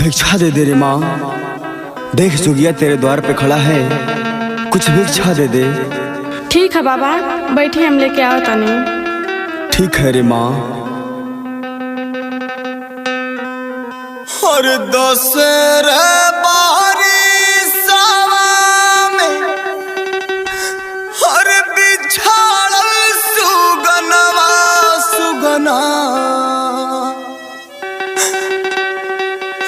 भिक्षा दे दे रे माँ। देख जोगिया तेरे द्वार पे खड़ा है, कुछ भिक्षा दे दे। ठीक है बाबा, बैठिए, हम लेके आओ तनी। ठीक है रे माँ। हर दशहरा हर बिछाड़ल सुगनवा सुगना,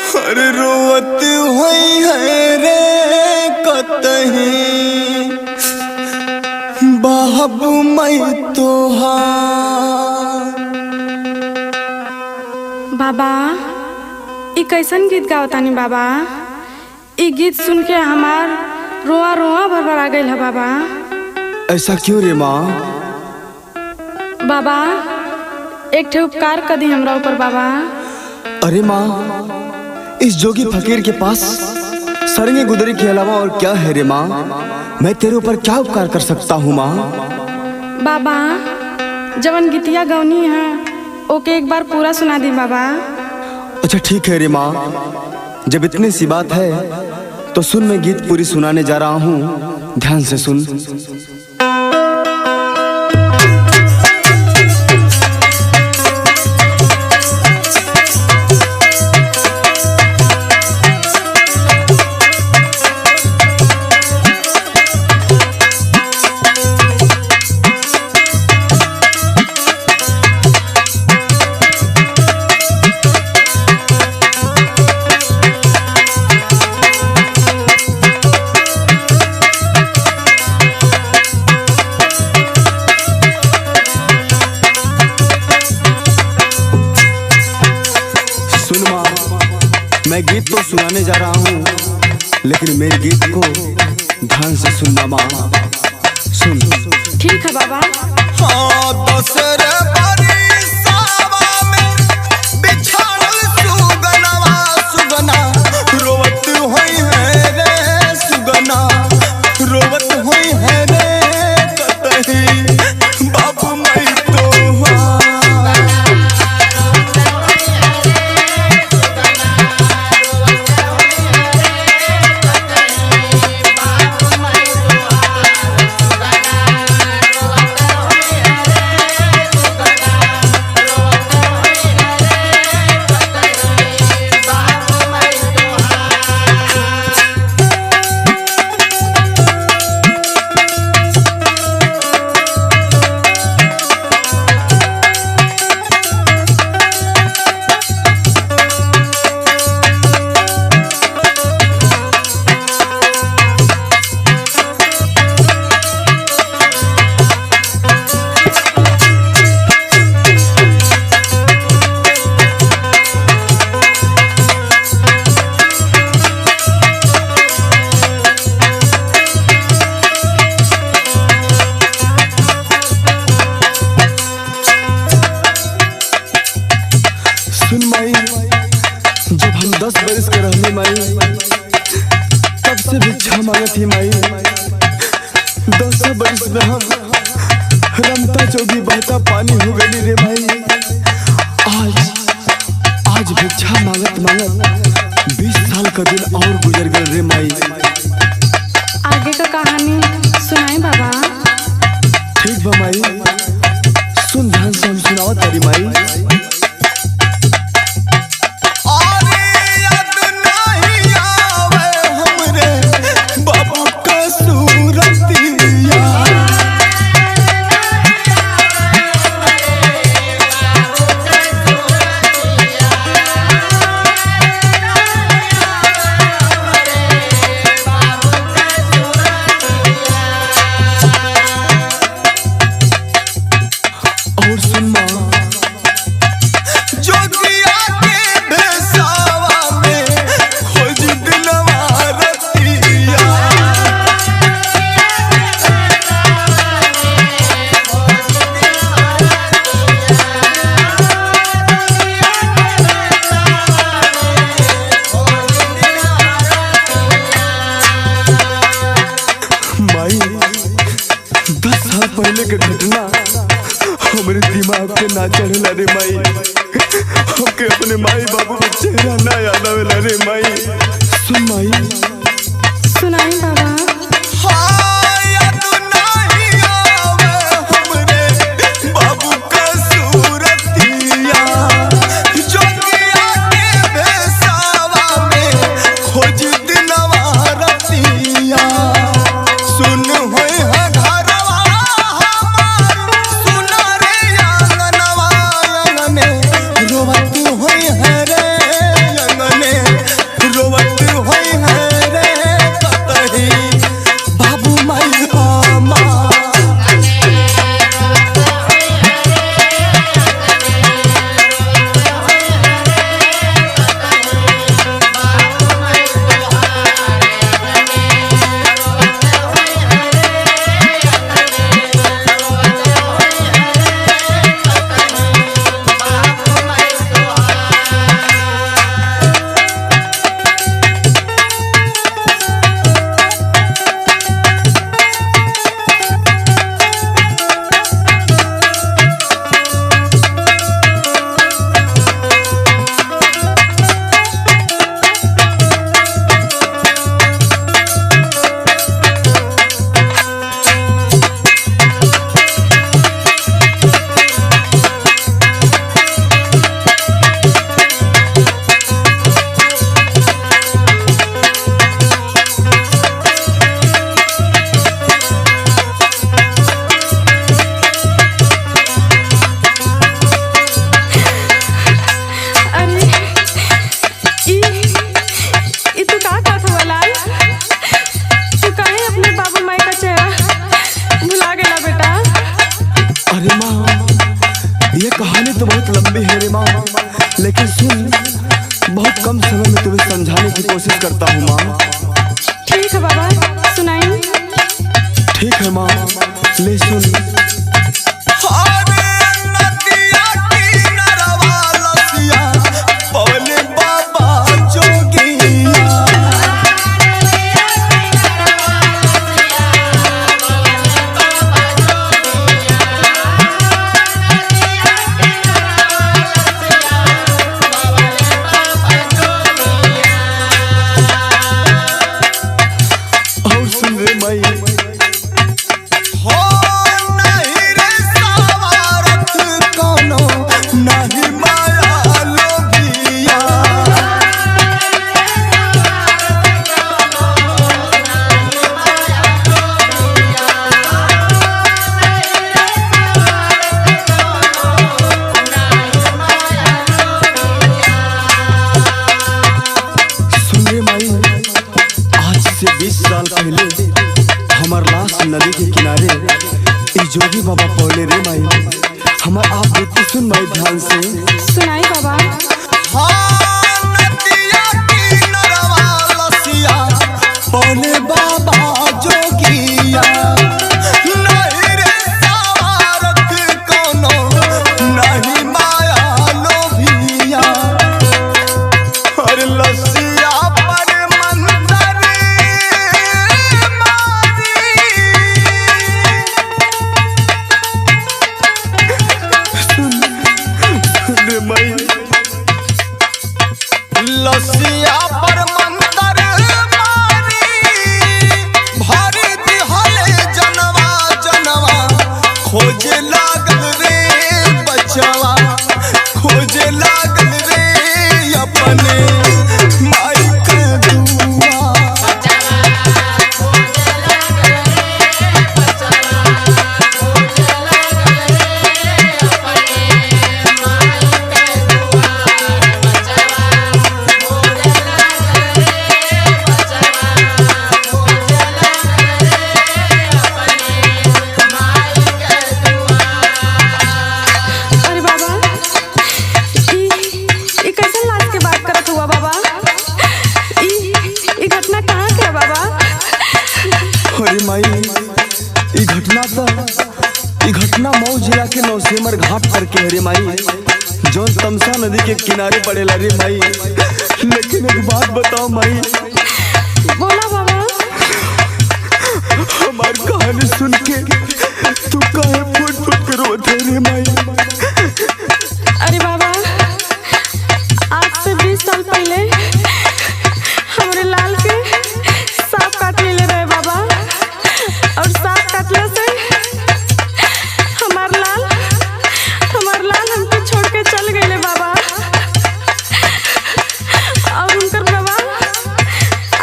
हर रोवत हुई है रे कतही बाबू मैं तोहार। बाबा ई कैसन गीत गावतानी बाबा? ई गीत सुन के हमार रोआ रोआ भरभरा गइल है बाबा। ऐसा क्यों रे माँ? बाबा एक ठे उपकार कर दी हमरा ऊपर बाबा। अरे माँ, इस जोगी फकीर के पास सरंगे गुदरी के अलावा और क्या है रे माँ? मैं तेरे ऊपर क्या उपकार कर सकता हूँ माँ? बाबा जवन गीतिया गौनी है ओके एक बार पूरा सुना दी बाबा। अच्छा ठीक है रे माँ, जब इतनी सी बात है तो सुन, मैं गीत पूरी सुनाने जा रहा हूँ, ध्यान से सुन। मैं गीत तो सुनाने जा रहा हूँ, लेकिन मेरे गीत को ध्यान से सुनना माँ। सुन। ठीक है बाबा। हाँ दशहरा में बिछाड़ल सुगनवा सुगना, रोवत हुई है रे सुगना, रोवत हुई है रे कतही बाबू मैं तोहार। सुन माई, जब हम 10 बरस के रहने माई, तब से भिक्षा मांगत थी माई। 10 बरस में हम रमता जोगी बहता पानी हो गई रे माई। आज भिक्षा मांगत मांगत 20 साल का दिन और गुजर गए रे माई। आगे का कहानी सुनाए बाबा। ठीक बा माई, सुन ध्यान से, हम सुनाओ तारी माई। और सुन माँ, पहले की घटना हमरे दिमाग पे ना चढ़ेला रे माई। हमके अपने माई बाबू के चेहरा ना याद आवेला रे माई। सुन माई, सुनाई बाबा। ये कहानी तो बहुत लंबी है रे माँ, लेकिन सुन, बहुत कम समय में तुम्हें समझाने की कोशिश करता हूँ माँ। ठीक है बाबा, सुनाई। ठीक है माँ, ले सुन। नदी के किनारे जोगी बाबा पौले रे माई। हमार आप देखते सुन माई ध्यान से। सुनाई बाबा। पौले बाबा जोगिया नहीं रे सवारत कोनो, नहीं माया लोभिया। और लसिया पर मंतर मारी। लसिया पर मंतर मारी, भारी दिहले जनवा जनवा। खोजे लागल रे बचवा, खोजे लागल रे अपने माई के दुआ। अरे माई, ई घटना मऊ जिला के नौसेमर घाट पर के है रे माई, जौन तमसा नदी के किनारे पड़ेला रे माई। लेकिन एक बात बताओ माई। बोला बाबा। हमार कहानी सुन के तू काहे फुट फुट के रो कहते रे माई। अरे बाबा, आज से 20 साल पहले हमारे लाल के सांप काट ले रहे बाबा, और सांप काटने से हमार लाल हमको छोड़ के चल गए बाबा। और उनकर बाबा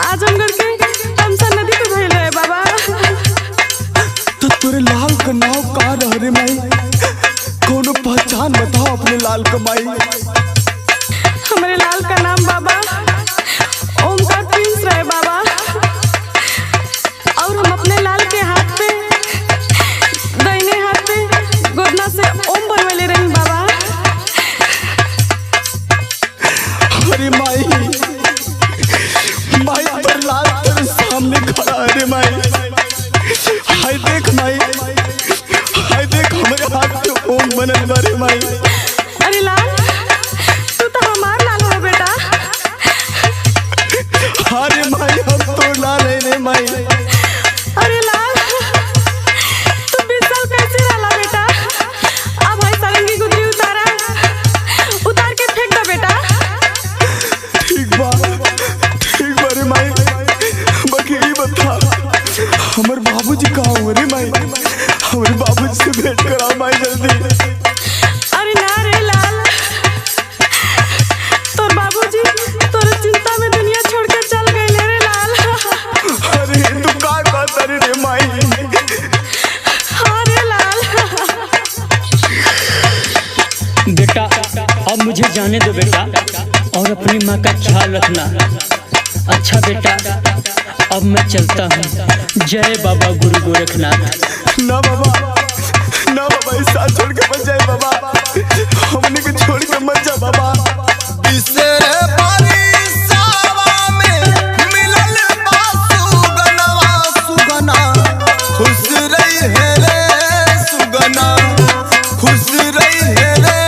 आजमगढ़ के तमसा नदी को धोल रहे बाबा। तो तेरे लाल का नाम का रह रे माई? कोनो पहचान बताओ अपने लाल का माई। हमारे लाल का नाम बाबा ओमकार प्रिंस रहे बाबा। और हम अपने लाल के हाथ पे, दाहिने हाथ पे गोदना से ओम बनवाले रहे बाबा। अरे माई, माई पर लाल तेरे सामने खड़ा है रे माई। हाय देख माई, हाय देख हमारे हाथ पे ओम बनल बा रे माई। अरे लाल, तू तो हमार लाल हो बेटा। अरे माई, हम तो लाल है रे माई। अरे लाल, तू 20 साल कैसे रहा बेटा? अब भाई सारंगी गुदरी उतार के फेंक दो बेटा। ठीक बा रे माई। बाकी ये बता, हमारे बाबूजी कहाँ हो रे माई? हमारे बाबूजी से भेंट कराओ माई जल्दी। अरे ना रे लाल, तोर बाबूजी तोर चिंता में दुनिया छोड़ के चल गए रे लाल। अरे तू का बात रे माई? हाँ रे लाल। बेटा, अब मुझे जाने दो बेटा, और अपनी माँ का ख्याल रखना। अच्छा बेटा, अब मैं चलता हूँ। जय बाबा गुरु गोरखनाथ। ना बाबा, इस साथ छोड़ के मत जाए बाबा। हमने को छोड़ के मत जा बाबा। खुश रही है रे सुगना, खुश रही है रे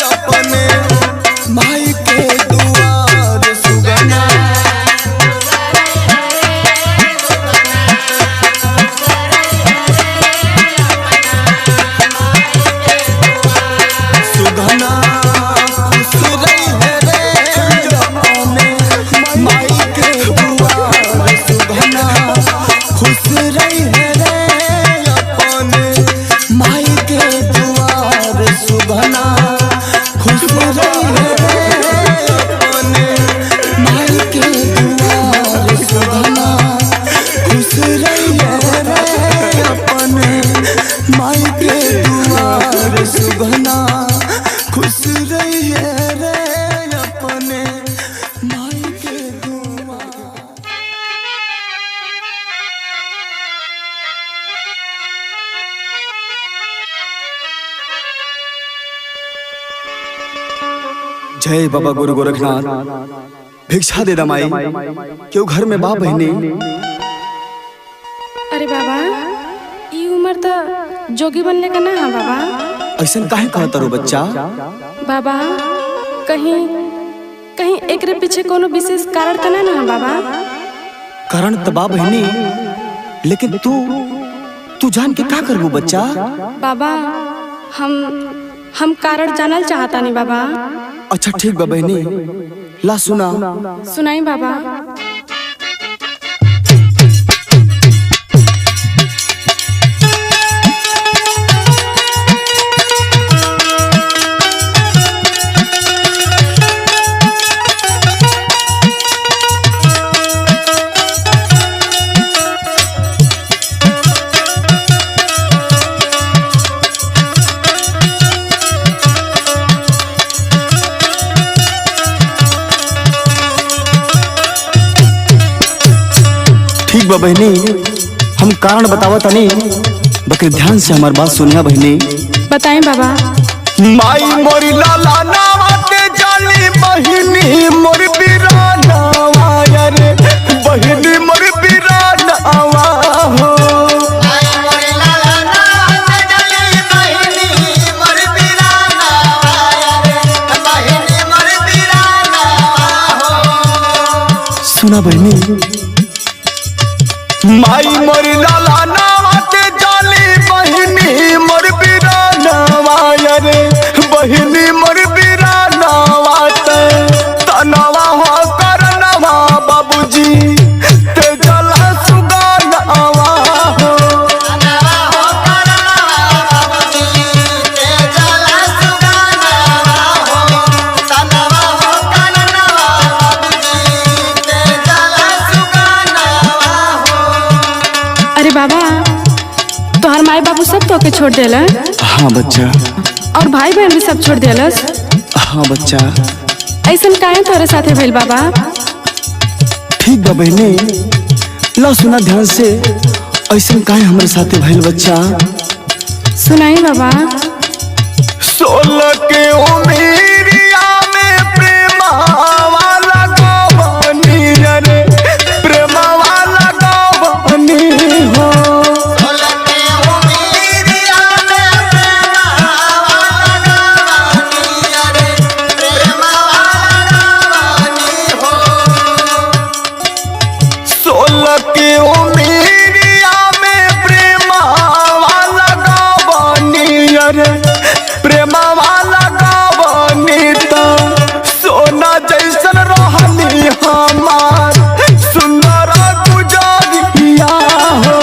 अपने माई के दुआर सुगना। सुगना खुश रही है रे अपने माई के दुआर सुगना। खुश रही है रे अपने माई के दुआर सुगना। खुश रही है रे अपने माई के दुआर सुगना। खुश रही है रे अपने माई के दुआर सुगना। खुश रही है रे अपने माई के दुआर। जय बाबा गुरु गोरखनाथ। भिक्षा दे दमाई, क्यों घर में बा बहनी? अरे बाबा, ये उम्र तो जोगी बनने का ना है बाबा। ऐसा काहे कहता रो बच्चा? बाबा, कहीं एकरे पीछे कोनो विशेष कारण तो नहीं है बाबा? कारण तो बा बहनी, लेकिन तू जान के क्या करबू बच्चा? बाबा, हम कारण जानल चाहता नहीं बाबा। अच्छा ठीक बा बहनी, ला सुना। सुनाई बाबा। ठीक बा बहनी, हम कारण बतावा तनी, बाकी ध्यान से हमार बात सुनिया बहनी। बताएं बाबा। माई मोरी लाला नावा के जाली बहनी मोर बिरानावा रे, बहनी मोर बिरानावा हो। माई मोरी लाला नावा के जाली बहनी मोर बिरानावा रे, बहनी मोर बिरानावा हो। सुना बहनी, माई मोर लाला नावा के जाली बहनी मोर बिराना बाबू सब तो के छोड़ देला? हाँ बच्चा। और भाई बहन भी सब छोड़ देलस? हाँ बच्चा। ऐसन काहे तोरे साथे भइल बाबा? ठीक बा बहने, ला सुना ध्यान से, ऐसा काहे हमारे साथे भइल बच्चा? सुनाई बाबा। 16 के उमेरिया में प्रेमावा लगावनी रे, प्रेमावा लगावनी हो। 16 के उमेरिया में प्रेमावा लगावनी रे, प्रेमावा लगावनी हो। 16 के उमेरिया में प्रेमावा लगावनी रे, प्रेमावा लगावनी तो सोना जैसन रहनी हमार सुंदर गुजरिया हो।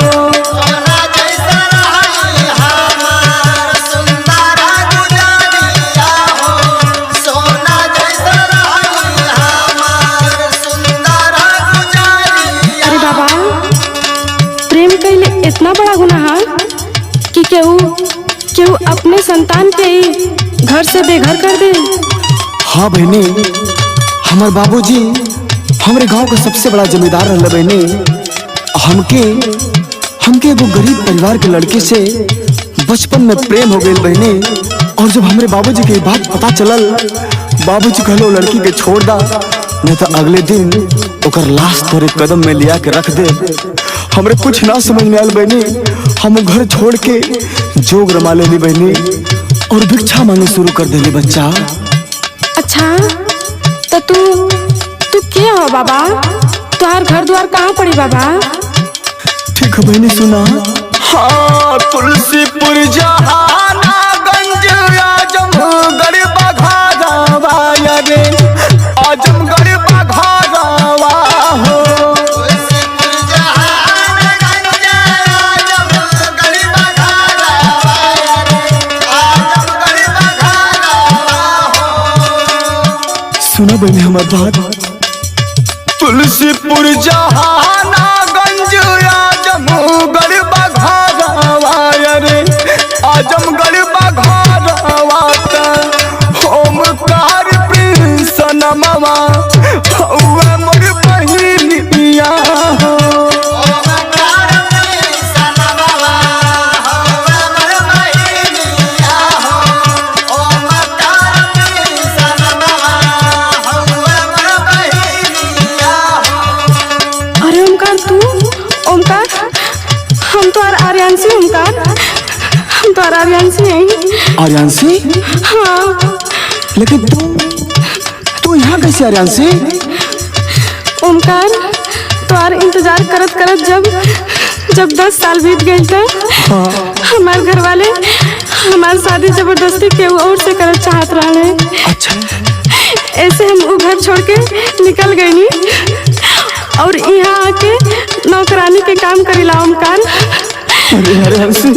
सोना जैसा रही हमार सुंदर गुजरिया हो। सोना जैसा रही हमार सुंदर गुजरिया। अरे बाबा, प्रेम कइले इतना बड़ा गुनाह कि केहू अपने संतान के ही घर से बेघर कर दे? हाँ बहनी, हमारे बाबूजी हमारे गांव का सबसे बड़ा जमींदार रहले बहनी। हमके एगो गरीब परिवार के लड़के से बचपन में प्रेम हो गई बहनी। और जब हमारे बाबूजी के बात पता चलल, बाबूजी कहलो लड़की के छोड़ दा, नहीं तो अगले दिन ओकर लाश तोरे कदम में लिया के रख दे। हमरे कुछ ना समझ में आयल बहनी, हम घर छोड़ के जोग रमा लेली बहनी और भिक्षा मांगे शुरू कर देली बच्चा। अच्छा, तो तू क्या हो बाबा? तुहार घर द्वार कहाँ पड़ी बाबा? ठीक है बहनी सुना। हाँ, तुलसीपुर जहानागंज आजमगढ़ बघारावा रे, आजमगढ़ बघारावा हो। तुलसीपुर जहानागंज आजमगढ़ बघारावा रे, आजमगढ़ बघारावा हो। सुना बहनी हमार बात। तुलसीपुर जहानागंज आजमगढ़ बघारावा रे, आजमगढ़ बघारावा ओमकार प्रिंस नमवा हौवे मोर बहिनिया हो। ओमकार प्रिंस नमवा हौवे मोर बहिनिया हो। ओमकार प्रिंस नमवा हौवे मोर बहिनिया हो। अरे ओमकार, तू ओमकार, हम तो आर्यांशी ओमकार, हम तो आर्यांशी हैं। आर्यांशी? हाँ। लेकिन तू यहाँ कैसे आर्यांशी? ओमकार, तोहार इंतजार करत करत जब 10 साल बीत गए थे, हमारे घर वाले हमारी शादी जबरदस्ती के और से करत चाहत रहे। अच्छा। ऐसे हम वो घर छोड़ के निकल गए नी और यहाँ आके नौकरानी के काम करीला ओमकार। अरे आर्यांशी।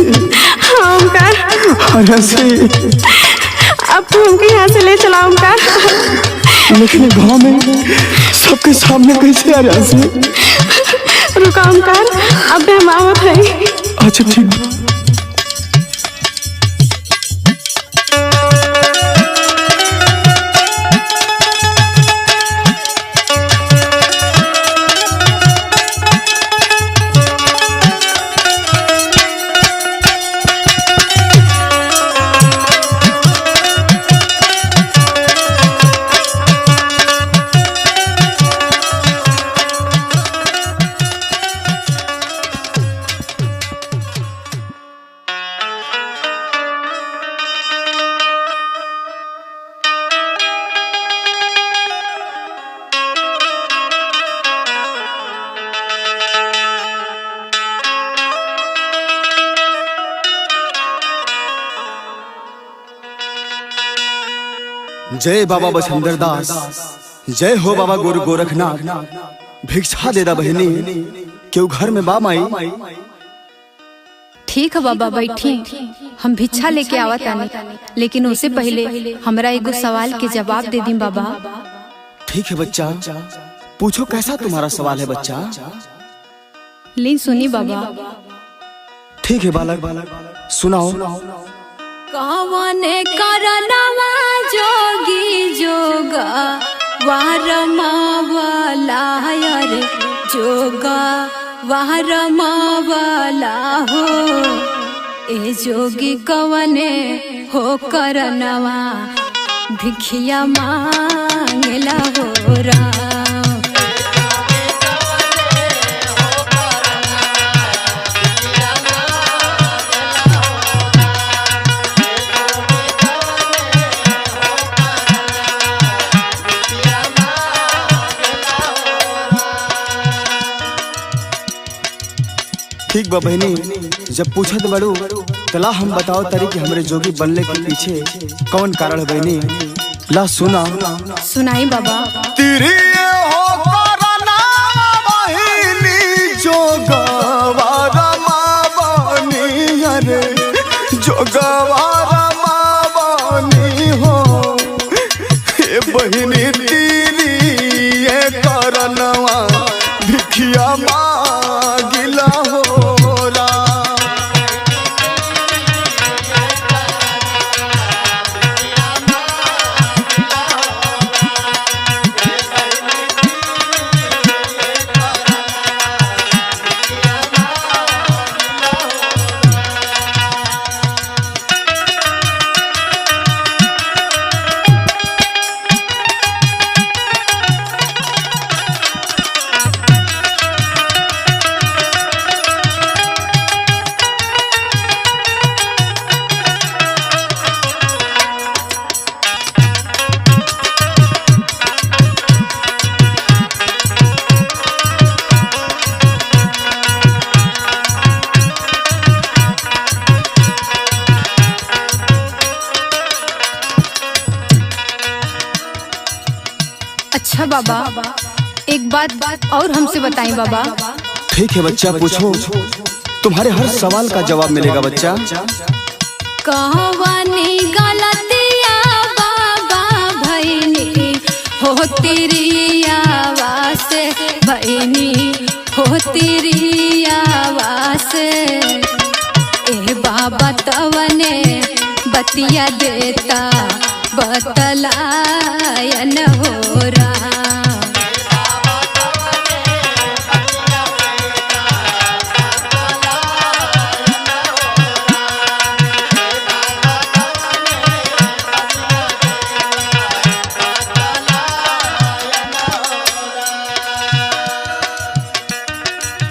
हाँ ओमकार, आर्यांशी। अब तू हमको यहाँ से ले चला ओमकार। लेकिन गांव में सबके सामने कैसे आर्यांशी? रुका ओमकार, अब हम आवत है। अच्छा ठीक। जय बाबा बछंदर दास, जय हो बाबा गुरु गोरखनाथ। भिक्षा दे दा बहनी, क्यों घर में बा माई? ठीक है बाबा, बैठी, हम भिक्षा लेके आवत आनी, लेकिन उससे पहले हमरा एगो सवाल के जवाब दे दी बाबा। ठीक है बच्चा, पूछो कैसा तुम्हारा सवाल है बच्चा? लीन सुनी बाबा। ठीक है बालक, सुनाओ। कवने करनवा जोगी जोगा वारमावला रे जोगा वारमावला हो। ए जोगी कवने हो करनवा भिखिया मांगला हो राम। ठीक बा बहनी, जब पूछत बड़ू तला हम बताओ तारी कि हमरे जोगी बनने के पीछे कौन कारण है बहनी। ला सुना। सुनाई बाबा। तेरी हो करना बहनी जोगवारा मावनी अरे जोगवारा मावनी हो। ए बहनी तेरी ये करनवा भिखिया मांगिला हो। अच्छा बाबा, एक बात और हमसे बताएं बाबा। ठीक है बच्चा, पूछो, तुम्हारे हर सवाल का जवाब मिलेगा बच्चा। कहवानी गलतिया बाबा भैनी हो तेरी आवाज़ भैनी हो तेरी आवाज़। ए बाबा तवने बतिया देता बतलायन हो रहा।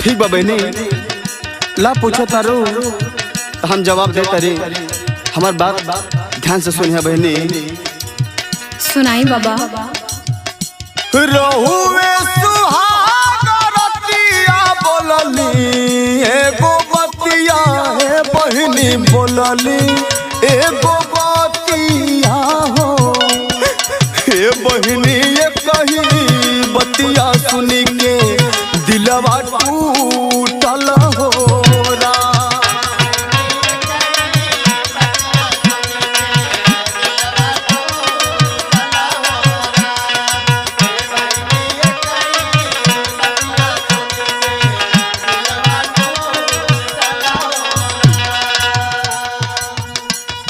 ठीक बा बहनी, ला पूछो तारो तो हम जवाब दे तारे। हमार बात ध्यान से सुनिए बहनी। सुनाई बाबा। रहुए सुहाग रतिया बोलली एगो बतिया है बहनी बोलली एगो बतिया हो। हे बहनी ये कही बतिया सुनी के दिलवा टूटल हो।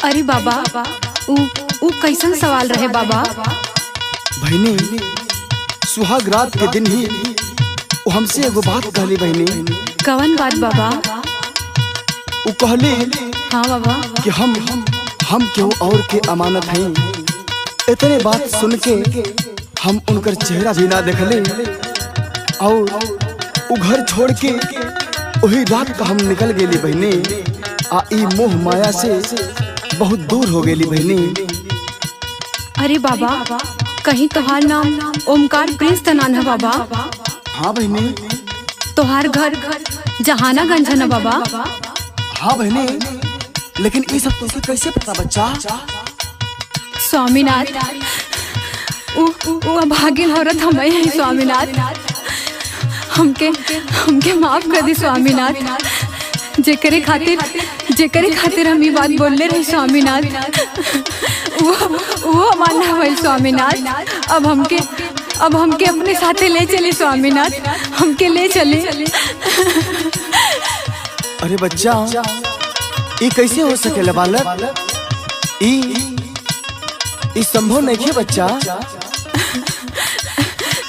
अरे बाबा, ऊ कैसन सवाल रहे बाबा? बहनी, सुहाग रात के दिन ही वो हमसे एगो बात कहली बहनी। कवन बात बाबा? वो कहली हाँ बाबा कि हम केहू और के अमानत हैं। इतने बात सुन के हम उनकर चेहरा भी ना देखले और वो घर छोड़ के वही रात का हम निकल गेली बहनी। आ ई मोह माया से बहुत दूर हो गेली बहनी। अरे बाबा, कहीं तोहार नाम ओमकार प्रिंस तनान है बाबा? हाँ बहनी। तोहार घर जहानागंज है ना बाबा? हाँ बहनी, लेकिन ये सब तुझे कैसे पता बच्चा? स्वामीनाथ, वो भागिन औरत हमें है स्वामीनाथ। हमके माफ कर दी स्वामीनाथ। जेकरे खातिर हम ये बात बोलले रहे स्वामीनाथ, वो मानना भाई स्वामीनाथ। अब हमके अपने साथे ले चले स्वामीनाथ, हमके ले चले। अरे बच्चा, ये कैसे हो सकेला बालक? ई संभव नहीं है बच्चा।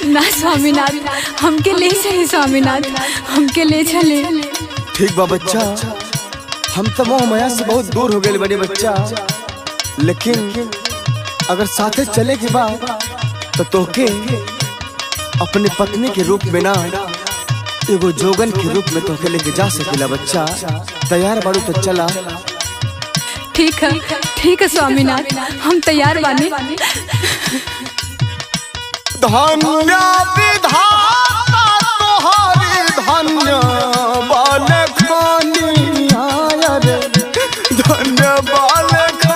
ना स्वामीनाथ, हमके ले चले स्वामीनाथ, हमके ले चले। ठीक बा बच्चा, हम तो मोह माया से बहुत दूर हो गए बड़े बच्चा, लेकिन अगर साथे चले के बाद तो तोके अपने पत्नी के रूप में ना एगो जोगन के रूप में तोके लेके जा सकेला बच्चा। तैयार बारू तो चला। ठीक है स्वामीनाथ, हम तैयार बानी। धन्य विधाता तोहारी धन्य बालक बनिया रे, धन्य बालक